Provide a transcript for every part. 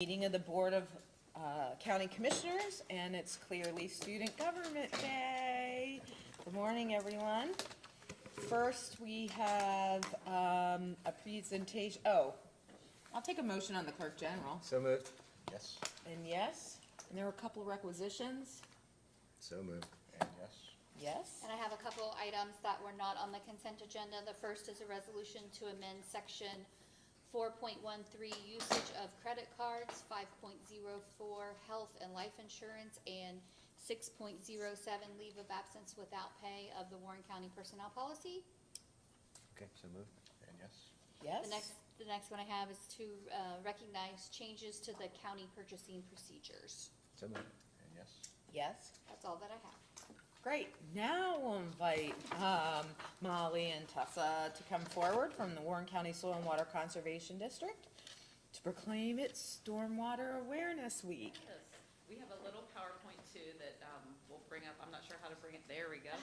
Meeting of the Board of County Commissioners, and it's clearly Student Government Day. Good morning, everyone. First, we have a presentation. Oh, I'll take a motion on the Clerk General. So moved. Yes. And yes. And there were a couple of requisitions. So moved. And yes. Yes. And I have a couple items that were not on the consent agenda. The first is a resolution to amend section 4.13 usage of credit cards, 5.04 health and life insurance, and 6.07 leave of absence without pay of the Warren County personnel policy. Okay, so moved. And yes. Yes. The next one I have is to recognize changes to the county purchasing procedures. So moved. And yes. Yes. That's all that I have. Great. Now we'll invite Molly and Tessa to come forward from the Warren County Soil and Water Conservation District to proclaim its Stormwater Awareness Week. Yes. We have a little PowerPoint too that we'll bring up. I'm not sure how to bring it. There we go.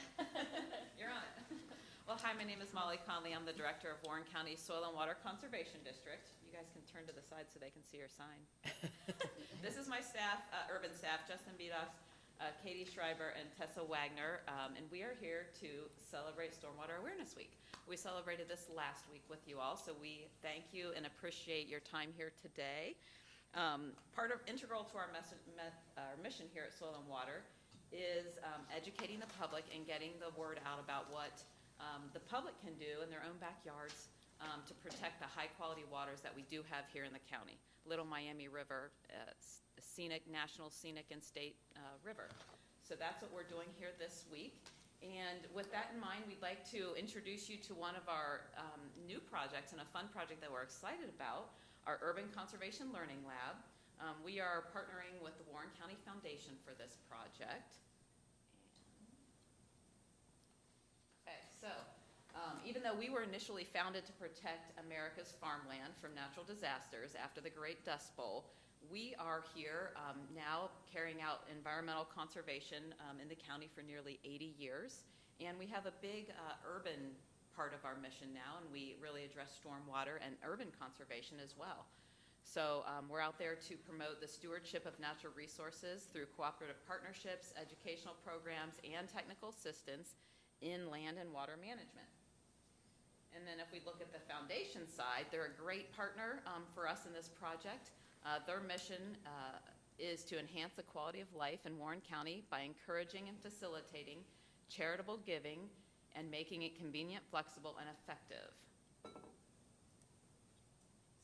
You're on it. Well, hi, my name is Molly Conley. I'm the director of Warren County Soil and Water Conservation District. You guys can turn to the side so they can see your sign. This is my staff, urban staff, Justin Bidas, Katie Schreiber, and Tessa Wagner, and we are here to celebrate Stormwater Awareness Week. We celebrated this last week with you all, so we thank you and appreciate your time here today. Integral to our mission here at Soil and Water is educating the public and getting the word out about what the public can do in their own backyards to protect the high-quality waters that we do have here in the county. Little Miami River, national scenic and state river. So that's what we're doing here this week. And with that in mind, we'd like to introduce you to one of our new projects and a fun project that we're excited about, our Urban Conservation Learning Lab. We are partnering with the Warren County Foundation for this project. Okay, so even though we were initially founded to protect America's farmland from natural disasters after the Great Dust Bowl, we are here now carrying out environmental conservation in the county for nearly 80 years. And we have a big urban part of our mission now, and we really address stormwater and urban conservation as well. So we're out there to promote the stewardship of natural resources through cooperative partnerships, educational programs, and technical assistance in land and water management. And then if we look at the foundation side, they're a great partner for us in this project. Their mission is to enhance the quality of life in Warren County by encouraging and facilitating charitable giving and making it convenient, flexible, and effective.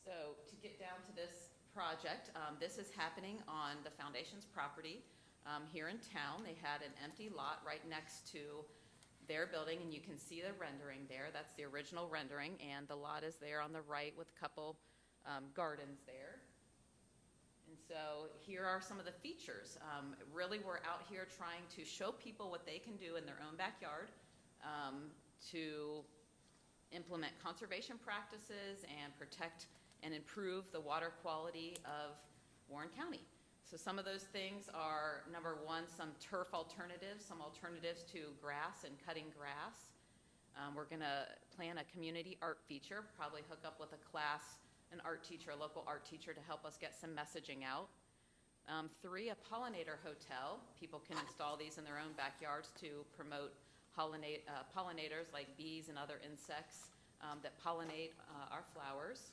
So to get down to this project, this is happening on the foundation's property here in town. They had an empty lot right next to their building, and you can see the rendering there. That's the original rendering, and the lot is there on the right with a couple gardens there. And so here are some of the features. Really, we're out here trying to show people what they can do in their own backyard to implement conservation practices and protect and improve the water quality of Warren County. So some of those things are, number one, some turf alternatives, some alternatives to grass and cutting grass. We're going to plan a community art feature, probably hook up with a class, an art teacher, a local art teacher to help us get some messaging out. 3, a pollinator hotel. People can install these in their own backyards to promote pollinators like bees and other insects that pollinate our flowers.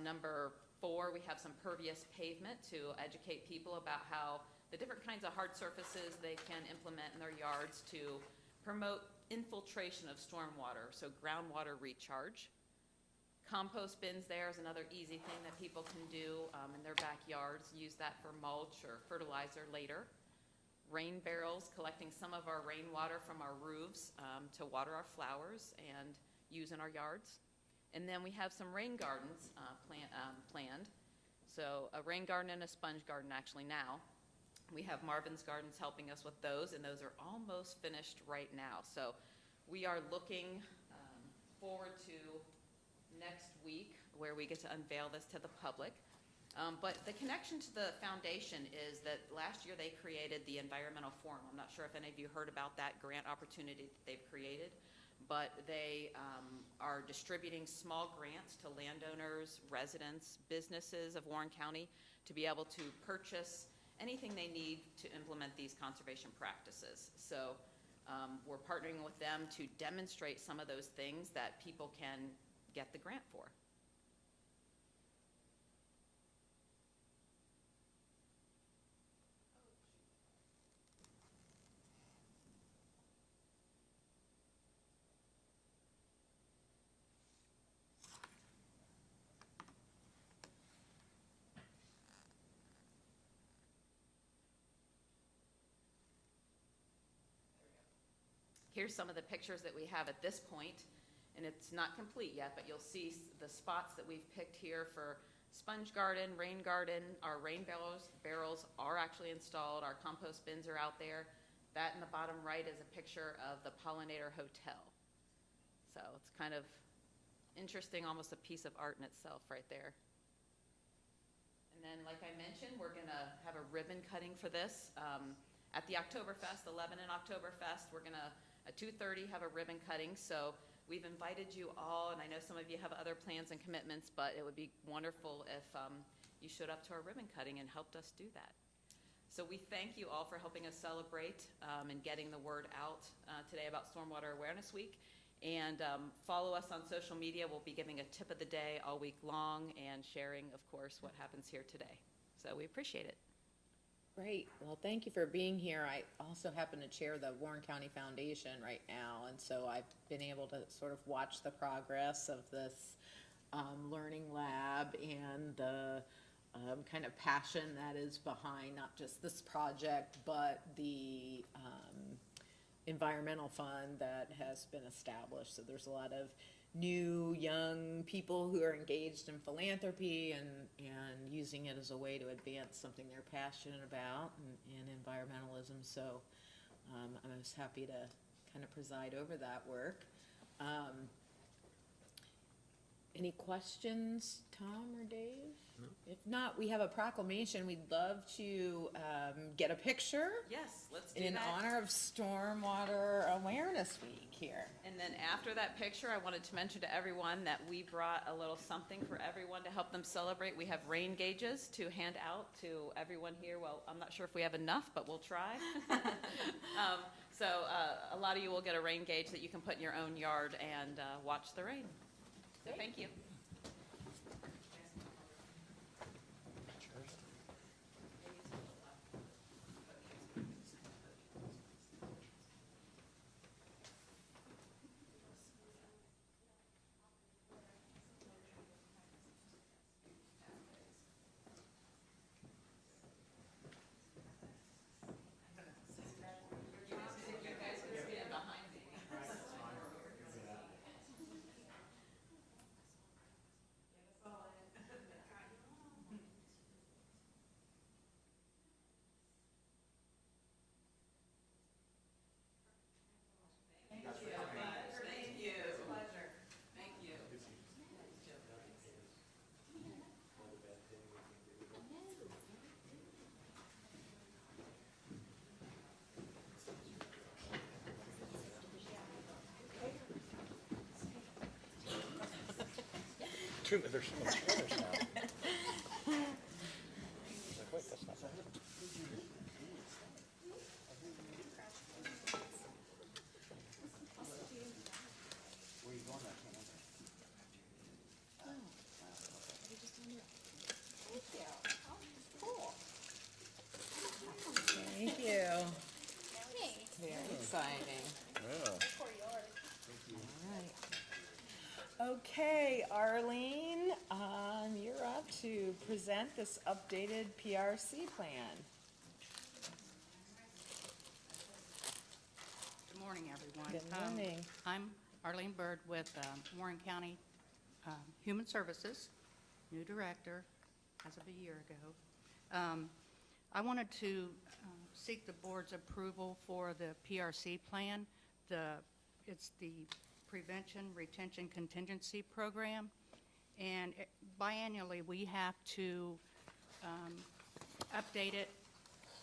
Number 4, we have some pervious pavement to educate people about how the different kinds of hard surfaces they can implement in their yards to promote infiltration of stormwater, so groundwater recharge. Compost bins there is another easy thing that people can do in their backyards, use that for mulch or fertilizer later. Rain barrels, collecting some of our rainwater from our roofs to water our flowers and use in our yards. And then we have some rain gardens planned. So a rain garden and a sponge garden actually now. We have Marvin's Gardens helping us with those, and those are almost finished right now. So we are looking forward to next week where we get to unveil this to the public. But the connection to the foundation is that last year they created the Environmental Forum. I'm not sure if any of you heard about that grant opportunity that they've created, but they are distributing small grants to landowners, residents, businesses of Warren County to be able to purchase anything they need to implement these conservation practices. So we're partnering with them to demonstrate some of those things that people can get the grant for. Here's some of the pictures that we have at this point, and it's not complete yet, but you'll see the spots that we've picked here for sponge garden, rain garden. Our rain barrels are actually installed. Our compost bins are out there. That in the bottom right is a picture of the Pollinator Hotel. So it's kind of interesting, almost a piece of art in itself right there. And then, like I mentioned, we're gonna have a ribbon cutting for this. At the Oktoberfest, the Lebanon Oktoberfest, we're gonna, at 2:30, have a ribbon cutting. So we've invited you all, and I know some of you have other plans and commitments, but it would be wonderful if you showed up to our ribbon cutting and helped us do that. So we thank you all for helping us celebrate and getting the word out today about Stormwater Awareness Week. And follow us on social media. We'll be giving a tip of the day all week long and sharing, of course, what happens here today. So we appreciate it. Great. Well, thank you for being here. I also happen to chair the Warren County Foundation right now, and so I've been able to sort of watch the progress of this learning lab and the kind of passion that is behind not just this project, but the environmental fund that has been established. So there's a lot of new young people who are engaged in philanthropy and using it as a way to advance something they're passionate about and environmentalism. So I was happy to kind of preside over that work. Any questions, Tom or Dave? No. If not, we have a proclamation. We'd love to get a picture. Yes, let's do in that. honor of Stormwater Awareness Week here. And then after that picture, I wanted to mention to everyone that we brought a little something for everyone to help them celebrate. We have rain gauges to hand out to everyone here. Well, I'm not sure if we have enough, but we'll try. So a lot of you will get a rain gauge that you can put in your own yard and watch the rain. So thank you. There's so much colors now. Like, wait, that's not bad. Where are you going? Thank you. Very exciting. Yeah. All right. Okay, Arlene, you're up to present this updated PRC plan. Good morning, everyone. Good morning. I'm Arlene Bird with Warren County Human Services, new director as of a year ago. I wanted to seek the board's approval for the PRC plan. It's the Prevention Retention Contingency Program, and biannually we have to update it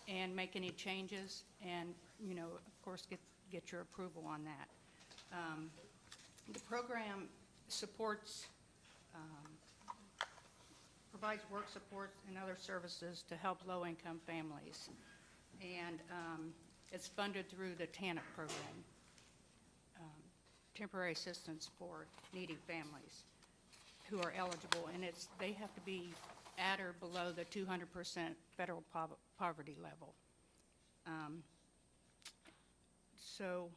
and make any changes, and of course get your approval on that. The program supports, provides work support and other services to help low-income families. And it's funded through the TANF program, Temporary Assistance for Needy Families who are eligible. And they have to be at or below the 200% federal poverty level. So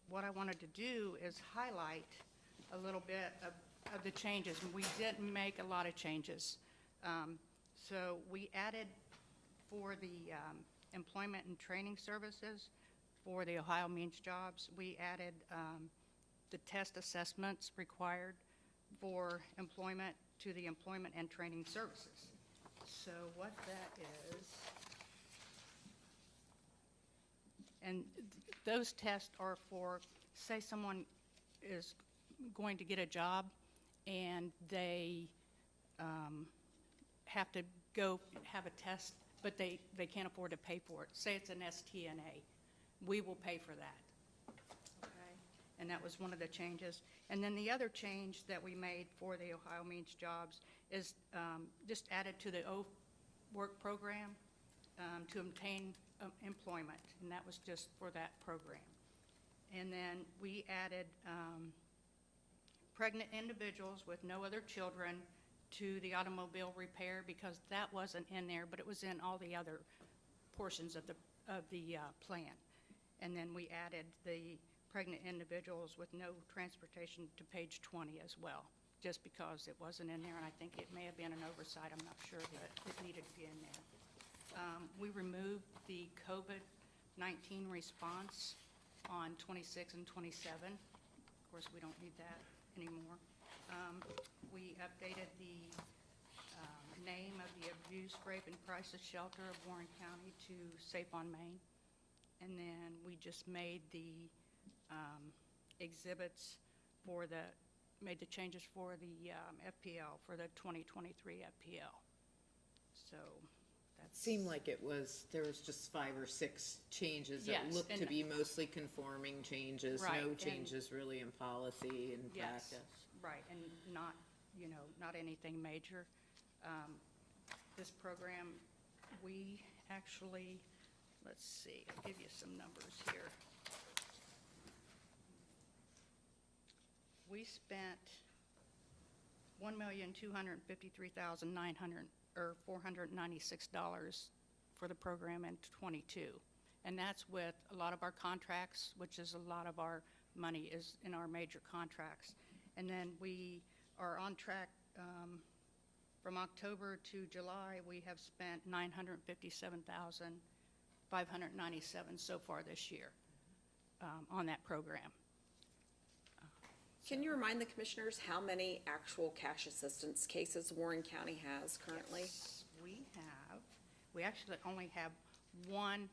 what I wanted to do is highlight a little bit of the changes. And we didn't make a lot of changes. So we added for the employment and training services for the Ohio Means Jobs, we added the test assessments required for employment to the employment and training services. So what that is, and those tests are for, say someone is going to get a job and they have to go have a test, but they can't afford to pay for it. Say it's an STNA. We will pay for that. Okay? And that was one of the changes. And then the other change that we made for the Ohio Means Jobs is just added to the work program to obtain employment, and that was just for that program. And then we added pregnant individuals with no other children to the automobile repair, because that wasn't in there, but it was in all the other portions of the plan. And then we added the pregnant individuals with no transportation to page 20 as well, just because it wasn't in there, and I think it may have been an oversight, I'm not sure, but it needed to be in there. We removed the COVID-19 response on 26 and 27. Of course, we don't need that anymore. We updated the name of the Abuse, Rape, and Crisis Shelter of Warren County to Safe on Main. And then we just made the exhibits for made the changes for the FPL, for the 2023 FPL. So that's. Seemed like there was just 5 or 6 changes that Yes, looked to and- be mostly conforming changes, Right, no and- changes really in policy and Yes, practice. right, and not, not anything major. This program, we actually, let's see, I'll give you some numbers here. We spent $1,253,496 for the program in '22, and that's with a lot of our contracts, which is a lot of our money is in our major contracts. And then we are on track from October to July. We have spent $957,597 so far this year on that program. Can you remind the commissioners how many actual cash assistance cases Warren County has currently? Yes, we actually only have one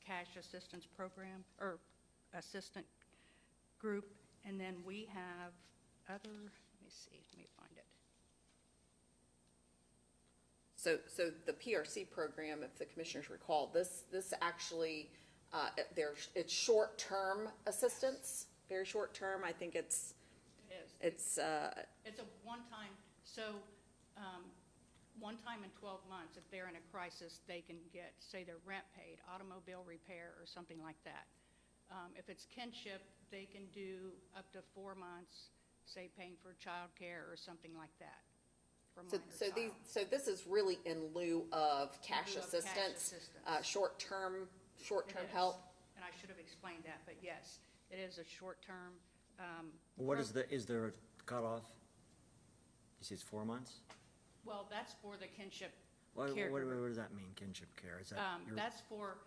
cash assistance program, or assistant group, and then we have other, let me find it. So the PRC program, if the commissioners recall, this actually, it's short-term assistance, very short-term. I think it's a one-time, so one time in 12 months, if they're in a crisis, they can get, say, their rent paid, automobile repair, or something like that. If it's kinship, they can do up to 4 months, say, paying for childcare or something like that for minor child. So this is really in lieu of cash In lieu of cash assistance, assistance. short-term It is. help. And I should have explained that, but yes, it is a short-term. What is there a cutoff? You say it's 4 months? Well, that's for the kinship What caregiver. does that mean, kinship care? Is that your- That's for,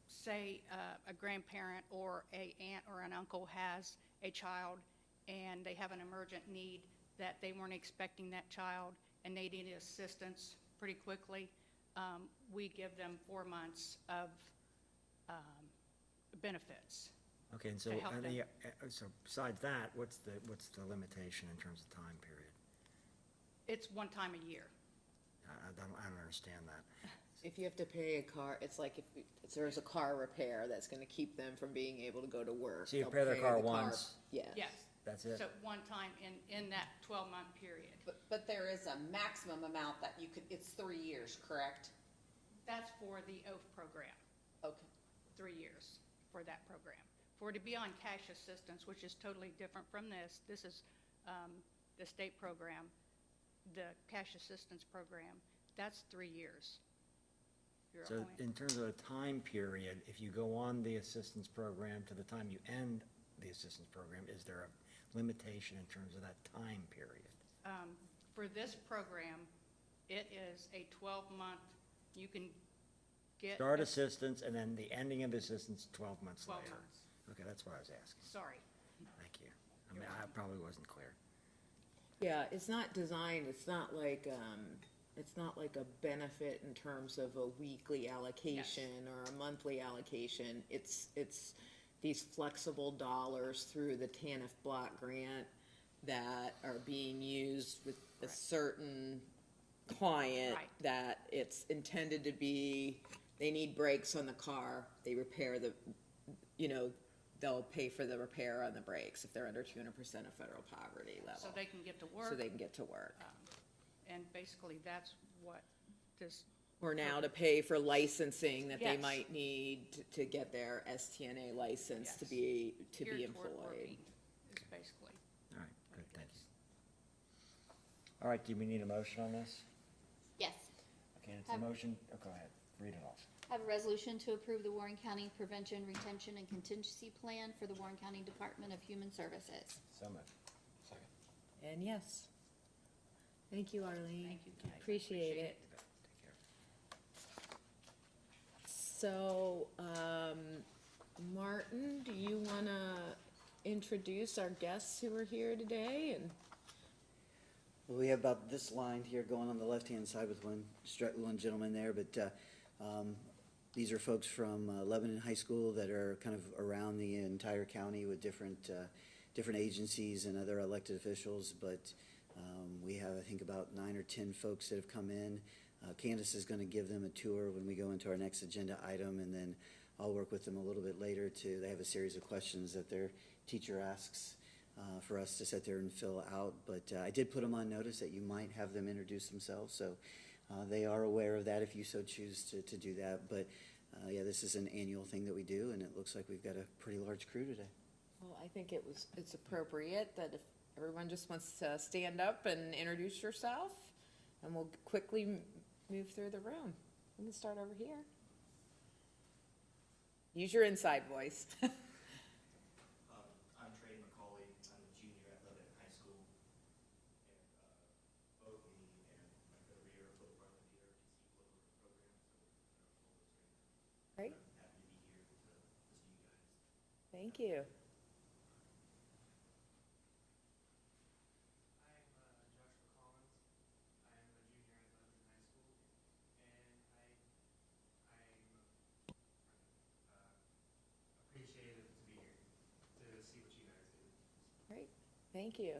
say, a grandparent or a aunt or an uncle has a child and they have an emergent need that they weren't expecting that child and they need assistance pretty quickly. We give them 4 months of benefits. Okay, and so, to help them. so besides that, what's the limitation in terms of time period? It's one time a year. I don't understand that. If you have to pay a car, it's like if there's a car repair that's gonna keep them from being able to go to work. So you they'll repair their pay car the once. Yeah. Yes. That's it? So one time in that 12-month period. But there is a maximum amount that you could, it's 3 years, correct? That's for the OAF program, Okay. 3 years for that program. For to be on cash assistance, which is totally different from this is the state program, the cash assistance program, that's 3 years. You're So only- in terms of a time period, if you go on the assistance program to the time you end the assistance program, is there a limitation in terms of that time period? For this program, it is a 12-month, you can get. Start assistance and then the ending of the assistance 12 months 12 later? months. Okay, that's what I was asking. Sorry. Thank you. I mean, I probably wasn't clear. Yeah, it's not designed, it's not like a benefit in terms of a weekly allocation or a monthly allocation. It's these flexible dollars through the TANF block grant that are being used with a certain client Right. that it's intended to be, they need brakes on the car, they repair the, they'll pay for the repair on the brakes if they're under 200% of federal poverty level. So they can get to So work. they can get to work. And basically, that's what this, Or now to pay for licensing that they Yes. might need to get their STNA license to Yes. be geared toward employed. working, is basically. All right, good, thank you. All right, do we need a motion on this? Yes. Okay, it's a motion, oh, go ahead, read it off. I have a resolution to approve the Warren County Prevention, Retention, and Contingency Plan for the Warren County Department of Human Services. So moved. Second. And yes. Thank you, Arlene. Thank you, guys. I Appreciate it. Take care. So, Martin, do you wanna introduce our guests who are here today and? Well, we have about this line here going on the left-hand side with one gentleman there, but these are folks from Lebanon High School that are kind of around the entire county with different agencies and other elected officials, but we have, I think, about 9 or 10 folks that have come in. Candace is going to give them a tour when we go into our next agenda item, and then I'll work with them a little bit later they have a series of questions that their teacher asks for us to sit there and fill out, but I did put them on notice that you might have them introduce themselves, so they are aware of that if you so choose to do that, but yeah, this is an annual thing that we do, and it looks like we've got a pretty large crew today. Well, I think it's appropriate that if everyone just wants to stand up and introduce yourself, and we'll quickly move through the room. We can start over here. Use your inside voice. I'm Trey McCauley. I'm a junior at Lebanon High School. And both me and my co-reader are both part of the PRTC political program. Great, I'm happy to be here to listen to you guys. thank you. I'm Joshua Collins. I am a junior at Lebanon High School. And I'm appreciative to be here to see what you guys do. Great, thank you.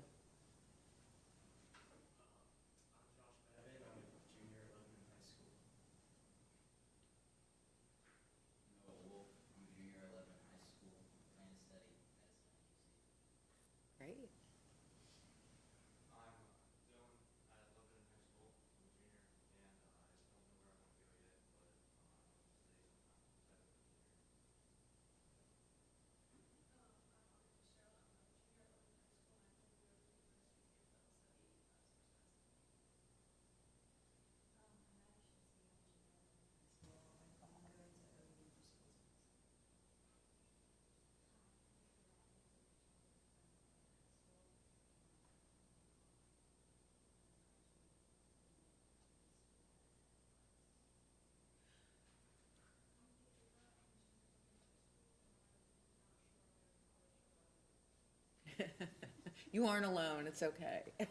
I'm Josh Babbitt. I'm a junior at Lebanon High School. Noah Wolf, I'm a junior at Lebanon High School, plan to study medicine at UC. Great. I'm Dylan at Lebanon High School. I'm a junior, and I don't know where I want to go yet, but I'm going to stay sometime. You aren't alone, it's okay. Let's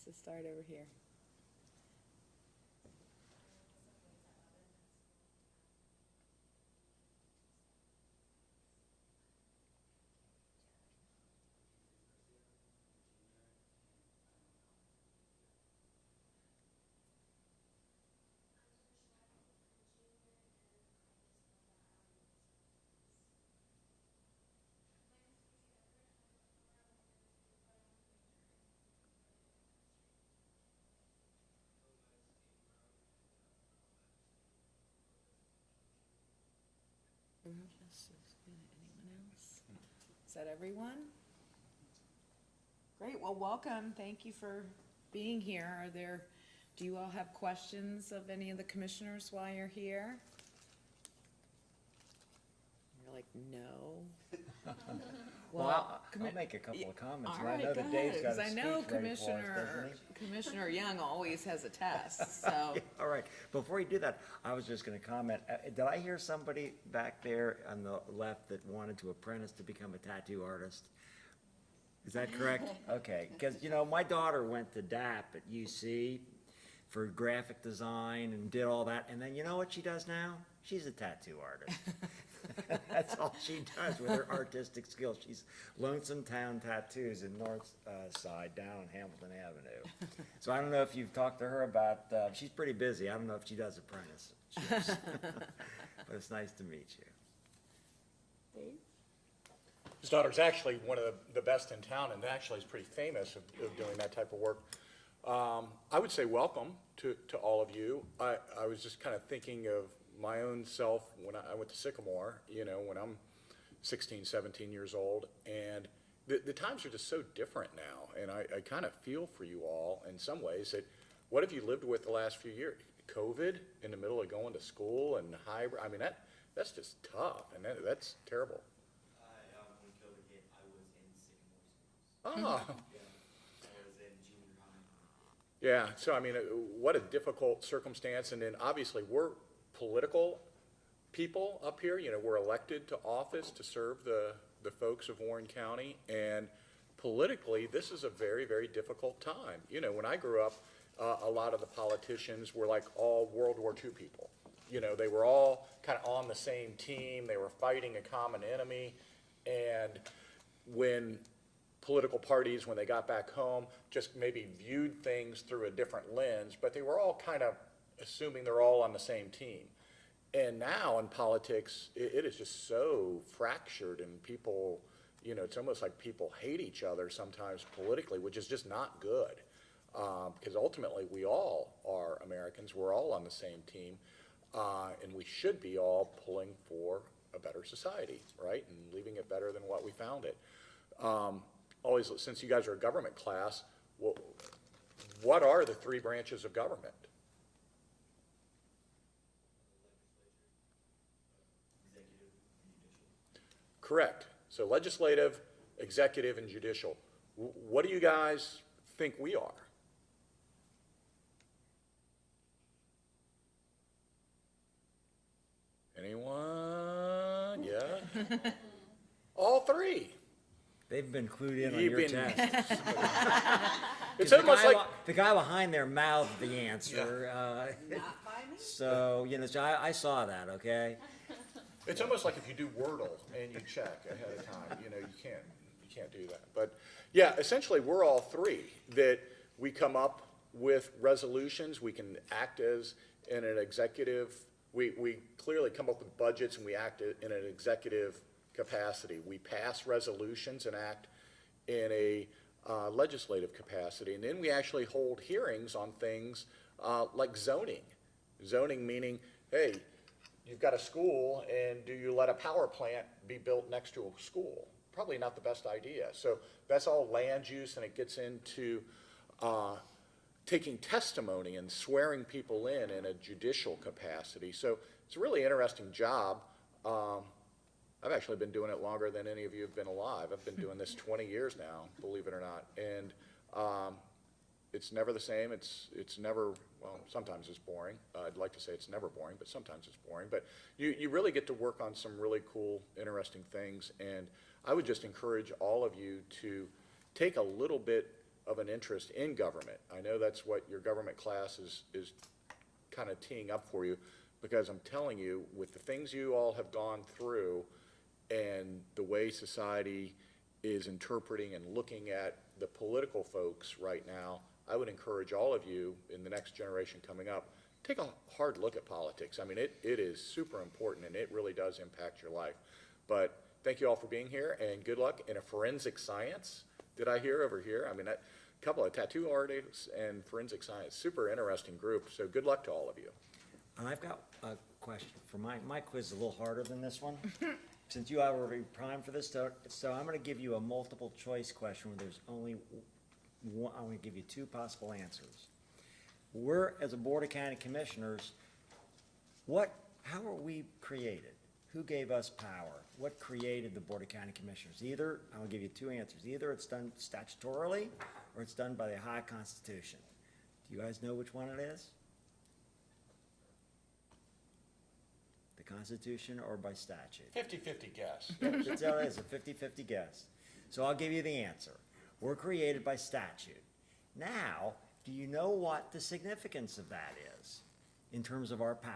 just start over here. Anyone else? Is that everyone? Great, well, welcome. Thank you for being here. Do you all have questions of any of the commissioners while you're here? You're like, no. Well, I'll make a couple of comments. All and I right, know go that Dave's ahead, got 'cause a I speech know ready for us, doesn't he? Commissioner Young always has a test, so. All right, before you do that, I was just gonna comment, did I hear somebody back there on the left that wanted to apprentice to become a tattoo artist? Is that correct? Okay, because, you know, my daughter went to DAP at UC for graphic design and did all that, and then you know what she does now? She's a tattoo artist. That's all she does with her artistic skills. She's Lonesome Town Tattoos in North Side down on Hamilton Avenue. So I don't know if you've talked to her about, she's pretty busy. I don't know if she does apprenticeships. But it's nice to meet you. His daughter's actually one of the best in town, and actually is pretty famous of doing that type of work. I would say welcome to all of you. I was just kind of thinking of my own self when I went to Sycamore, you know, when I'm 16, 17 years old, and the times are just so different now, and I kind of feel for you all in some ways that, what have you lived with the last few years? COVID in the middle of going to school and hybrid, I mean, that's just tough, and that's terrible. When COVID hit, I was in Sycamore Schools. Oh. Yeah, I was in junior high. Yeah, so I mean, what a difficult circumstance, and then obviously we're political people up here, you know, we're elected to office to serve the folks of Warren County, and politically, this is a very, very difficult time. You know, when I grew up, a lot of the politicians were like all World War II people. You know, they were all kind of on the same team, they were fighting a common enemy, and when political parties, when they got back home, just maybe viewed things through a different lens, but they were all kind of assuming they're all on the same team. And now in politics, it is just so fractured, and people, you know, it's almost like people hate each other sometimes politically, which is just not good. Because ultimately, we all are Americans, we're all on the same team, and we should be all pulling for a better society, right? And leaving it better than what we found it. Always, since you guys are a government class, what are the three branches of government? Correct. So legislative, executive, and judicial. What do you guys think we are? Anyone? Yeah? All three. They've been clued in on You've your been- test. It's 'Cause almost like, the guy behind there mouthed the answer. Not by me. So, you know, so I saw that, okay? it's almost like if you do Wordle and you check ahead of time, you know, you can't do that. But yeah, essentially, we're all three, that we come up with resolutions, we can act as in an executive, we clearly come up with budgets and we act in an executive capacity. We pass resolutions and act in a legislative capacity. And then we actually hold hearings on things like zoning. Zoning meaning, hey, you've got a school, and do you let a power plant be built next to a school? Probably not the best idea. So that's all land use, and it gets into taking testimony and swearing people in a judicial capacity. So it's a really interesting job. I've actually been doing it longer than any of you have been alive. I've been doing this 20 years now, believe it or not. And it's never the same. It's never, well, sometimes it's boring. I'd like to say it's never boring, but sometimes it's boring. But you really get to work on some really cool, interesting things. And I would just encourage all of you to take a little bit of an interest in government. I know that's what your government class is kind of teeing up for you, because I'm telling you, with the things you all have gone through and the way society is interpreting and looking at the political folks right now, I would encourage all of you in the next generation coming up, take a hard look at politics. I mean, it is super important, and it really does impact your life. But thank you all for being here, and good luck in a forensic science. Did I hear over here? I mean, a couple of tattoo artists and forensic science, super interesting group. So good luck to all of you. And I've got a question for my quiz is a little harder than this one. Since you are already primed for this, so I'm gonna give you a multiple choice question where there's only one, I'm gonna give you two possible answers. We're, as a Board of County Commissioners, how are we created? Who gave us power? What created the Board of County Commissioners? Either, I'll give you two answers, either it's done statutorily, or it's done by the High Constitution. Do you guys know which one it is? The Constitution or by statute? 50-50 guess. That's how it is, a 50-50 guess. So I'll give you the answer. We're created by statute. Now, do you know what the significance of that is in terms of our power?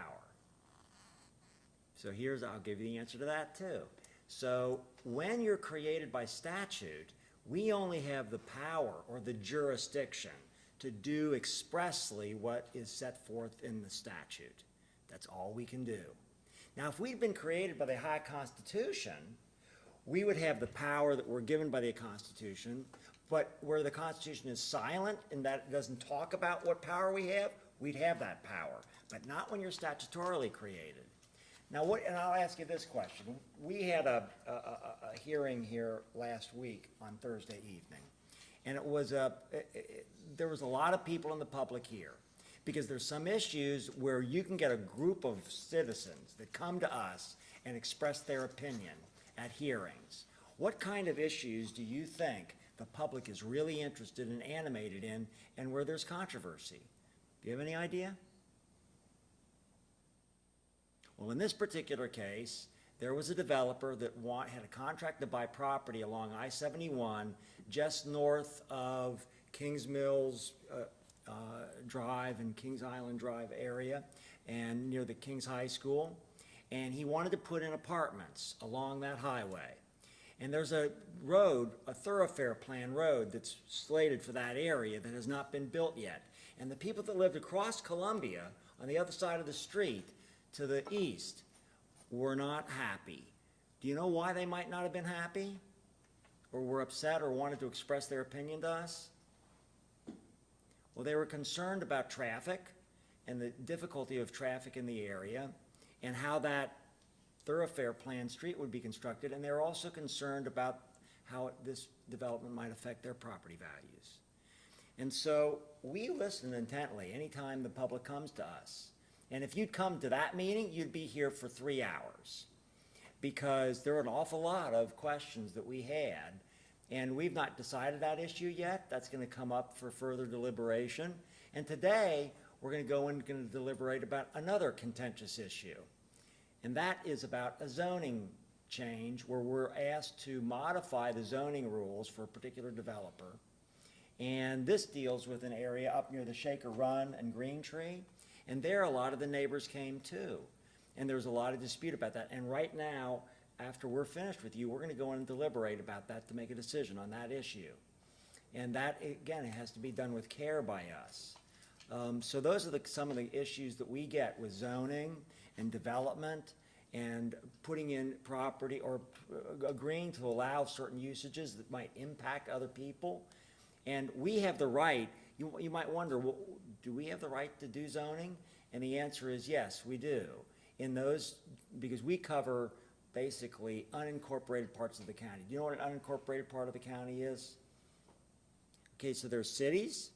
So I'll give you the answer to that too. So when you're created by statute, we only have the power or the jurisdiction to do expressly what is set forth in the statute. That's all we can do. Now, if we'd been created by the High Constitution, we would have the power that we're given by the Constitution, but where the Constitution is silent and that it doesn't talk about what power we have, we'd have that power, but not when you're statutorily created. Now, and I'll ask you this question. We had a hearing here last week on Thursday evening, and there was a lot of people in the public here, because there's some issues where you can get a group of citizens that come to us and express their opinion at hearings. What kind of issues do you think the public is really interested and animated in, and where there's controversy? Do you have any idea? Well, in this particular case, there was a developer that had a contract to buy property along I-71 just north of Kings Mills Drive and Kings Island Drive area and near the Kings High School. And he wanted to put in apartments along that highway. And there's a road, a thoroughfare plan road that's slated for that area that has not been built yet. And the people that lived across Columbia on the other side of the street to the east were not happy. Do you know why they might not have been happy? Or were upset or wanted to express their opinion to us? Well, they were concerned about traffic and the difficulty of traffic in the area and how that thoroughfare plan street would be constructed, and they were also concerned about how this development might affect their property values. And so we listen intently anytime the public comes to us. And if you'd come to that meeting, you'd be here for 3 hours, because there are an awful lot of questions that we had, and we've not decided that issue yet. That's going to come up for further deliberation. And today, we're going to go and going to deliberate about another contentious issue, and that is about a zoning change where we're asked to modify the zoning rules for a particular developer. And this deals with an area up near the Shaker Run and Green Tree. And there, a lot of the neighbors came too. And there was a lot of dispute about that. And right now, after we're finished with you, we're going to go in and deliberate about that to make a decision on that issue. And that, again, it has to be done with care by us. So those are some of the issues that we get with zoning and development and putting in property or agreeing to allow certain usages that might impact other people. And we have the right, you might wonder, well, do we have the right to do zoning? And the answer is yes, we do. In those, because we cover basically unincorporated parts of the county. Do you know what an unincorporated part of the county is? Okay, so there's cities,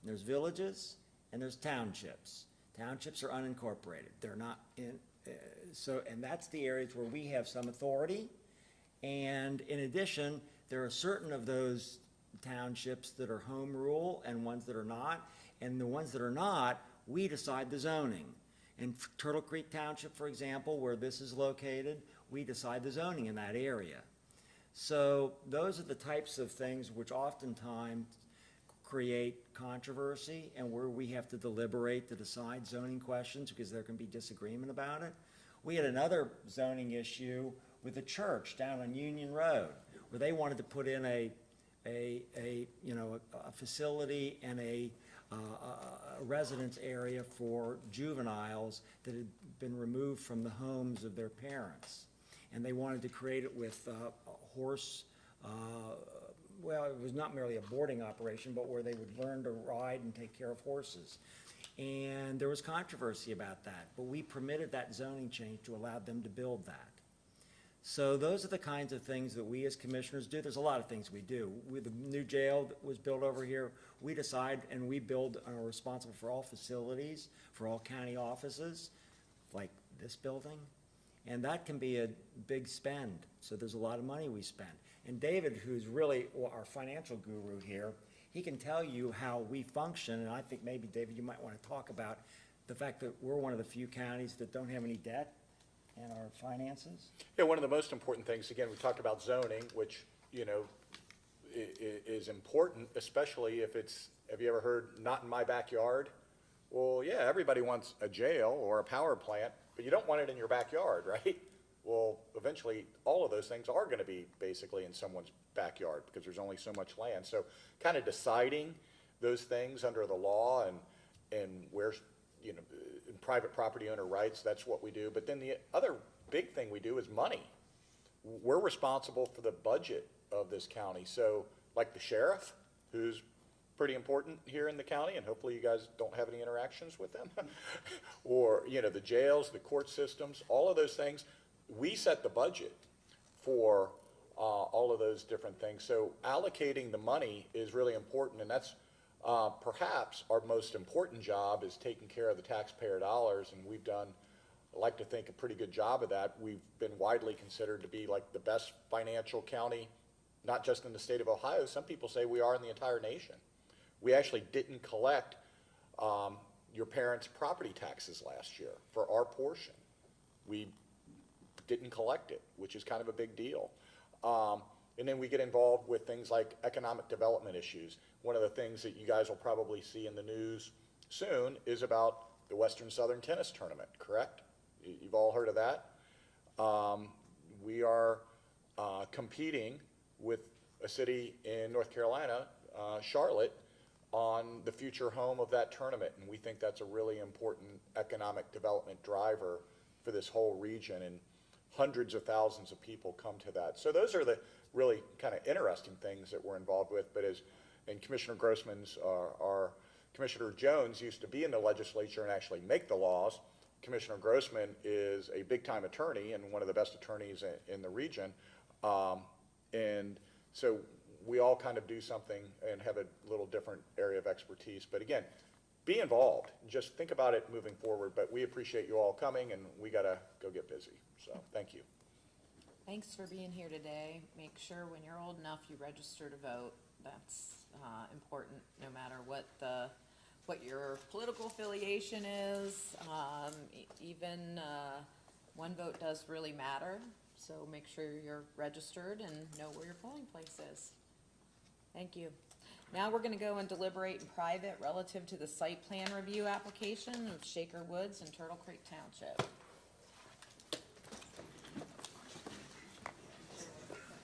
there's villages, and there's townships. Townships are unincorporated. They're not in, and that's the areas where we have some authority. And in addition, there are certain of those townships that are home rule and ones that are not. And the ones that are not, we decide the zoning. In Turtle Creek Township, for example, where this is located, we decide the zoning in that area. So those are the types of things which oftentimes create controversy and where we have to deliberate to decide zoning questions because there can be disagreement about it. We had another zoning issue with a church down on Union Road where they wanted to put in a facility and a residence area for juveniles that had been removed from the homes of their parents. And they wanted to create it with horse, well, it was not merely a boarding operation, but where they would learn to ride and take care of horses. And there was controversy about that, but we permitted that zoning change to allow them to build that. So those are the kinds of things that we as commissioners do. There's a lot of things we do. With the new jail that was built over here, we decide and we build and are responsible for all facilities, for all county offices, like this building. And that can be a big spend, so there's a lot of money we spend. And David, who's really our financial guru here, he can tell you how we function, and I think maybe, David, you might want to talk about the fact that we're one of the few counties that don't have any debt in our finances. Yeah, one of the most important things, again, we talked about zoning, which, you know, is important, especially if it's, have you ever heard, not in my backyard? Well, yeah, everybody wants a jail or a power plant, but you don't want it in your backyard, right? Well, eventually, all of those things are gonna be basically in someone's backyard, because there's only so much land. So kind of deciding those things under the law and where, you know, in private property owner rights, that's what we do. But then the other big thing we do is money. We're responsible for the budget of this county. So like the sheriff, who's pretty important here in the county, and hopefully you guys don't have any interactions with them, or, you know, the jails, the court systems, all of those things, we set the budget for all of those different things. So allocating the money is really important, and that's perhaps our most important job, is taking care of the taxpayer dollars, and we've done, I like to think, a pretty good job of that. We've been widely considered to be like the best financial county, not just in the state of Ohio. Some people say we are in the entire nation. We actually didn't collect your parents' property taxes last year for our portion. We didn't collect it, which is kind of a big deal. And then we get involved with things like economic development issues. One of the things that you guys will probably see in the news soon is about the Western Southern Tennis Tournament, correct? You've all heard of that? We are competing with a city in North Carolina, Charlotte, on the future home of that tournament. And we think that's a really important economic development driver for this whole region. And hundreds of thousands of people come to that. So those are the really kind of interesting things that we're involved with. But and Commissioner Grossman's, our Commissioner Jones used to be in the legislature and actually make the laws. Commissioner Grossman is a big-time attorney and one of the best attorneys in the region. And so we all kind of do something and have a little different area of expertise. But again, be involved. Just think about it moving forward. But we appreciate you all coming, and we got to go get busy. So thank you. Thanks for being here today. Make sure when you're old enough, you register to vote. That's important, no matter what your political affiliation is. Even one vote does really matter. So make sure you're registered and know where your polling place is. Thank you. Now we're going to go and deliberate in private relative to the site plan review application of Shaker Woods in Turtle Creek Township.